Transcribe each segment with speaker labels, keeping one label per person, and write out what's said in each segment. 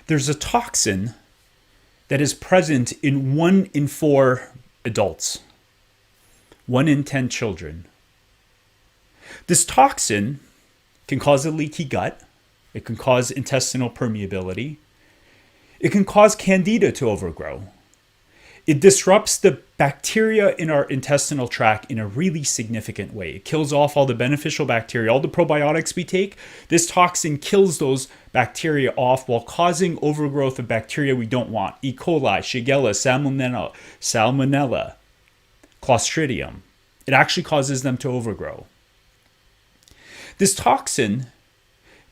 Speaker 1: There's a toxin that is present in 1 in 4 adults, 1 in 10 children. This toxin can cause a leaky gut. It can cause intestinal permeability. It can cause candida to overgrow. It disrupts the bacteria in our intestinal tract in a really significant way. It kills off all the beneficial bacteria, all the probiotics we take. This toxin kills those bacteria off while causing overgrowth of bacteria we don't want. E. coli, Shigella, Salmonella, Clostridium. It actually causes them to overgrow. This toxin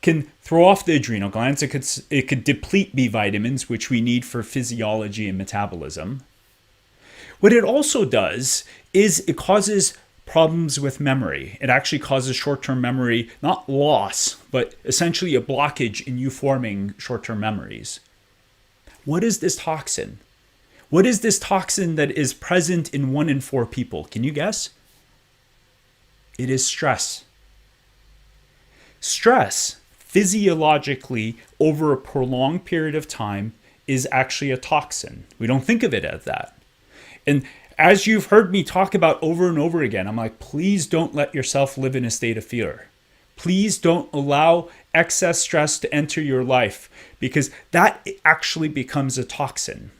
Speaker 1: can throw off the adrenal glands. It could deplete B vitamins, which we need for physiology and metabolism. What it also does is it causes problems with memory. It actually causes short-term memory, not loss, but essentially a blockage in you forming short-term memories. What is this toxin? What is this toxin that is present in 1 in 4 people? Can you guess? It is stress. Stress, physiologically, over a prolonged period of time, is actually a toxin. We don't think of it as that. And as you've heard me talk about over and over again, I'm like, please don't let yourself live in a state of fear. Please don't allow excess stress to enter your life, because that actually becomes a toxin.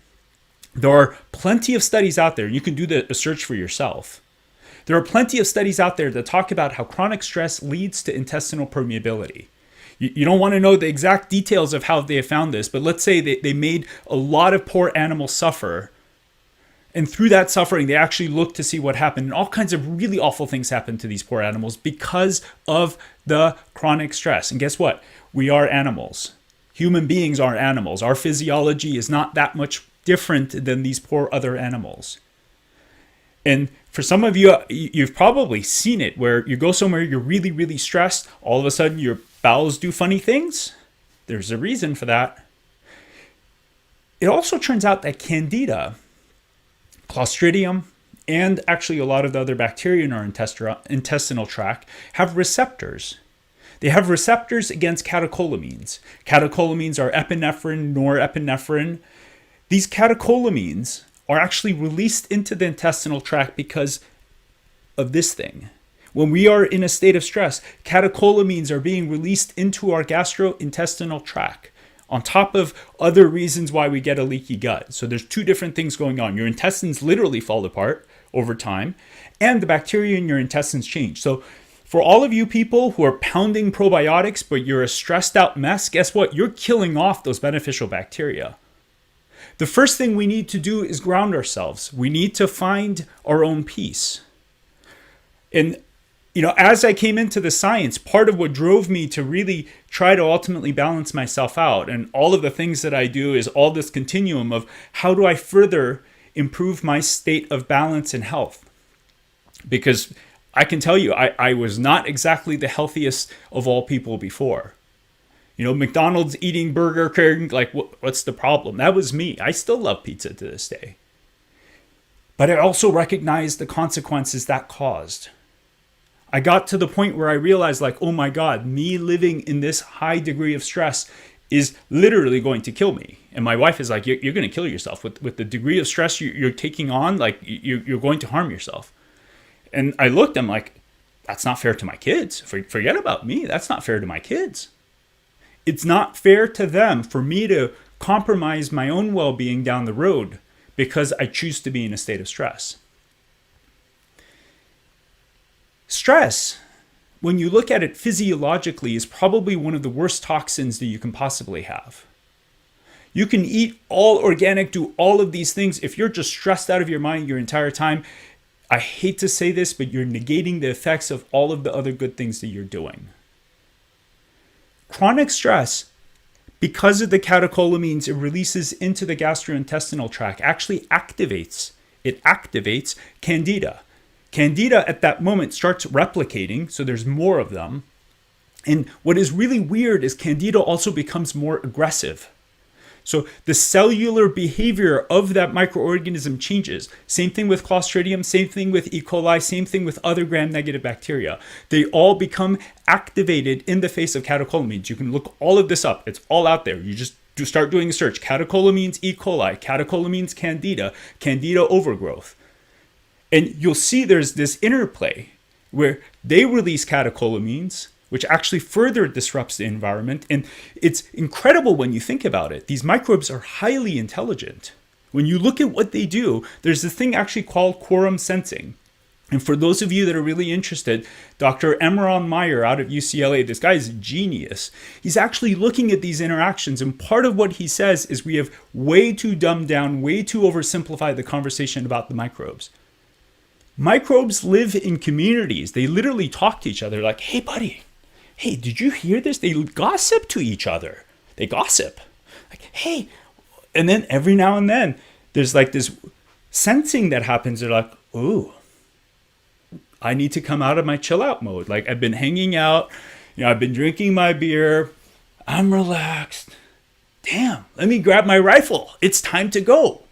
Speaker 1: There are plenty of studies out there, and you can do the search for yourself. There are plenty of studies out there that talk about how chronic stress leads to intestinal permeability. You don't want to know the exact details of how they have found this, but let's say they made a lot of poor animals suffer. And through that suffering, they actually looked to see what happened. And all kinds of really awful things happened to these poor animals because of the chronic stress. And guess what? We are animals. Human beings are animals. Our physiology is not that much different than these poor other animals. And for some of you, you've probably seen it where you go somewhere, you're really, really stressed. All of a sudden, your bowels do funny things. There's a reason for that. It also turns out that candida, Clostridium, and actually a lot of the other bacteria in our intestinal tract have receptors. They have receptors against catecholamines. Catecholamines are epinephrine, norepinephrine. These catecholamines are actually released into the intestinal tract because of this thing. When we are in a state of stress, catecholamines are being released into our gastrointestinal tract, on top of other reasons why we get a leaky gut. So there's 2 different things going on. Your intestines literally fall apart over time, and the bacteria in your intestines change. So for all of you people who are pounding probiotics, but you're a stressed out mess, guess what? You're killing off those beneficial bacteria. The first thing we need to do is ground ourselves. We need to find our own peace. And as I came into the science, part of what drove me to really try to ultimately balance myself out, and all of the things that I do is all this continuum of how do I further improve my state of balance and health? Because I can tell you, I was not exactly the healthiest of all people before. McDonald's, eating Burger King, like what's the problem? That was me. I still love pizza to this day. But I also recognized the consequences that caused. I got to the point where I realized, like, oh my God, me living in this high degree of stress is literally going to kill me. And my wife is like, you're going to kill yourself with the degree of stress you're taking on. Like, you're going to harm yourself. And I looked, I'm like, that's not fair to my kids. Forget about me. That's not fair to my kids. It's not fair to them for me to compromise my own well-being down the road because I choose to be in a state of stress. Stress, when you look at it physiologically, is probably one of the worst toxins that you can possibly have. You can eat all organic, do all of these things. If you're just stressed out of your mind your entire time, I hate to say this, but you're negating the effects of all of the other good things that you're doing. Chronic stress, because of the catecholamines it releases into the gastrointestinal tract, actually activates candida. Candida at that moment starts replicating, so there's more of them. And what is really weird is candida also becomes more aggressive. So the cellular behavior of that microorganism changes. Same thing with Clostridium, same thing with E. coli, same thing with other gram-negative bacteria. They all become activated in the face of catecholamines. You can look all of this up. It's all out there. You just start doing a search. Catecholamines E. coli, catecholamines candida, candida overgrowth. And you'll see there's this interplay where they release catecholamines, which actually further disrupts the environment. And it's incredible when you think about it. These microbes are highly intelligent. When you look at what they do, there's this thing actually called quorum sensing. And for those of you that are really interested, Dr. Emron Meyer out of UCLA, this guy is a genius. He's actually looking at these interactions. And part of what he says is we have way too dumbed down, way too oversimplified the conversation about the microbes. Microbes live in communities. They literally talk to each other like, hey, buddy, hey, did you hear this? They gossip to each other. They gossip. Like, hey. And then every now and then, there's like this sensing that happens. They're like, ooh, I need to come out of my chill out mode. Like, I've been hanging out. I've been drinking my beer. I'm relaxed. Damn, let me grab my rifle. It's time to go.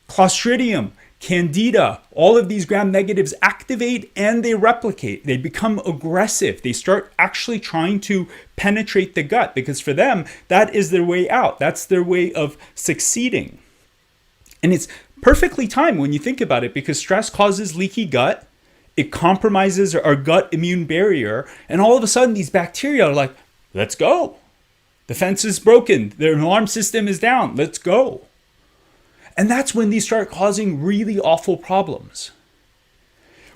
Speaker 1: Clostridium, Candida, all of these gram negatives activate and they replicate. They become aggressive. They start actually trying to penetrate the gut because for them, that is their way out. That's their way of succeeding. And it's perfectly timed when you think about it because stress causes leaky gut. It compromises our gut immune barrier. And all of a sudden, these bacteria are like, let's go. The fence is broken. Their alarm system is down. Let's go. And that's when these start causing really awful problems.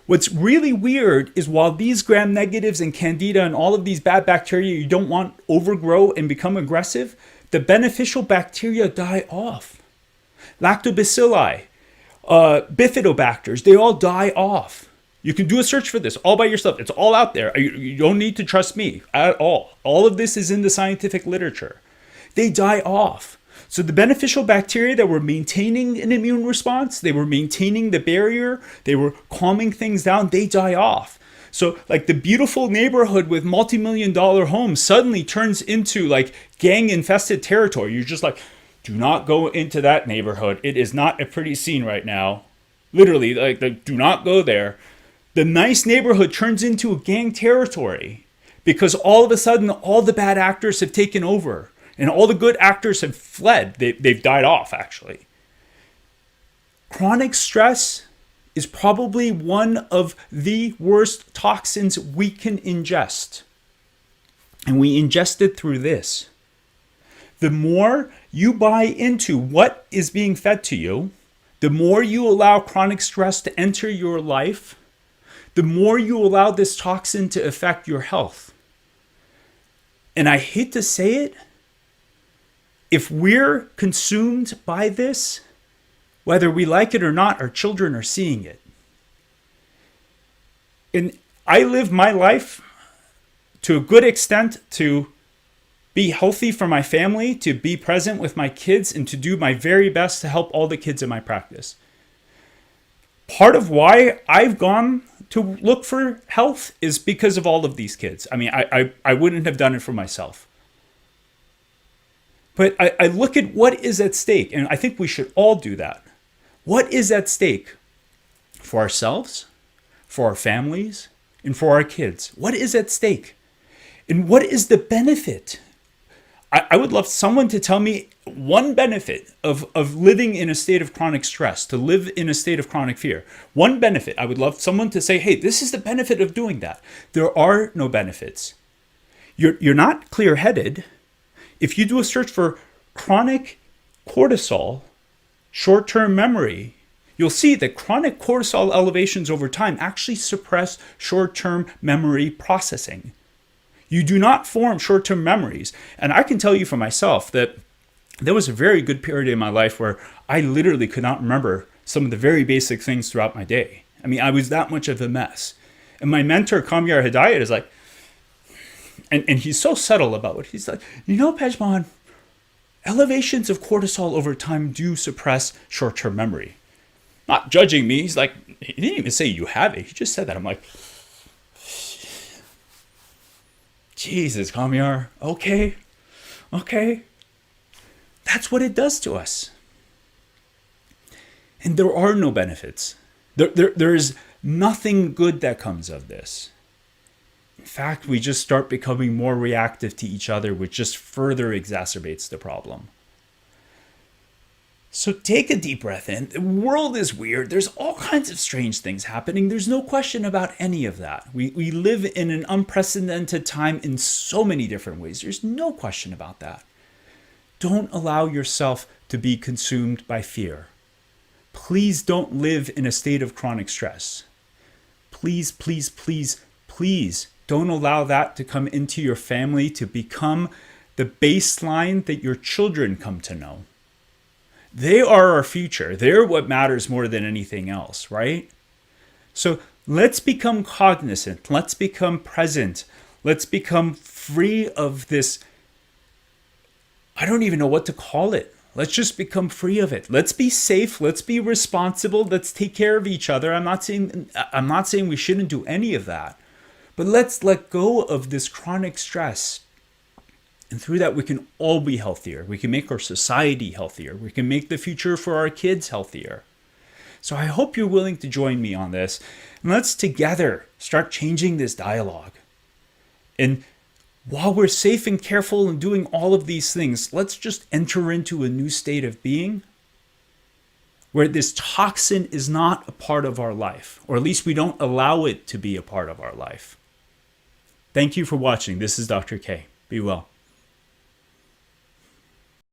Speaker 1: What's really weird is while these gram negatives and candida and all of these bad bacteria you don't want overgrow and become aggressive, the beneficial bacteria die off. Lactobacilli, bifidobacters, they all die off. You can do a search for this all by yourself. It's all out there. You don't need to trust me at all. All of this is in the scientific literature. They die off. So the beneficial bacteria that were maintaining an immune response, they were maintaining the barrier, they were calming things down, they die off. So like the beautiful neighborhood with multi-million-dollar homes suddenly turns into like gang-infested territory. You're just like, do not go into that neighborhood. It is not a pretty scene right now. Literally, like do not go there. The nice neighborhood turns into a gang territory because all of a sudden all the bad actors have taken over. And all the good actors have fled. They've died off, actually. Chronic stress is probably one of the worst toxins we can ingest. And we ingest it through this. The more you buy into what is being fed to you, the more you allow chronic stress to enter your life, the more you allow this toxin to affect your health. And I hate to say it, if we're consumed by this, whether we like it or not, our children are seeing it. And I live my life to a good extent to be healthy for my family, to be present with my kids, and to do my very best to help all the kids in my practice. Part of why I've gone to look for health is because of all of these kids. I mean, I wouldn't have done it for myself. But I look at what is at stake, and I think we should all do that. What is at stake for ourselves, for our families, and for our kids? What is at stake? And what is the benefit? I would love someone to tell me one benefit of living in a state of chronic stress, to live in a state of chronic fear. One benefit. I would love someone to say, hey, this is the benefit of doing that. There are no benefits. You're not clear-headed. If you do a search for chronic cortisol, short-term memory, you'll see that chronic cortisol elevations over time actually suppress short-term memory processing. You do not form short-term memories. And I can tell you for myself that there was a very good period in my life where I literally could not remember some of the very basic things throughout my day. I mean, I was that much of a mess. And my mentor, Kamyar Hidayat, is like, and he's so subtle about it. He's like, Pejman, elevations of cortisol over time do suppress short-term memory. Not judging me. He's like, he didn't even say you have it. He just said that. I'm like, Jesus, Kamyar. Okay. That's what it does to us. And there are no benefits. There is nothing good that comes of this. In fact, we just start becoming more reactive to each other, which just further exacerbates the problem. So take a deep breath in. The world is weird. There's all kinds of strange things happening. There's no question about any of that. We live in an unprecedented time in so many different ways. There's no question about that. Don't allow yourself to be consumed by fear. Please don't live in a state of chronic stress. Please, please, please, please don't allow that to come into your family, to become the baseline that your children come to know. They are our future. They're what matters more than anything else, right? So let's become cognizant. Let's become present. Let's become free of this. I don't even know what to call it. Let's just become free of it. Let's be safe. Let's be responsible. Let's take care of each other. I'm not saying we shouldn't do any of that, but let's let go of this chronic stress. And through that, we can all be healthier. We can make our society healthier. We can make the future for our kids healthier. So I hope you're willing to join me on this. And let's together start changing this dialogue. And while we're safe and careful and doing all of these things, let's just enter into a new state of being where this toxin is not a part of our life, or at least we don't allow it to be a part of our life. Thank you for watching. This is Dr. K. Be well.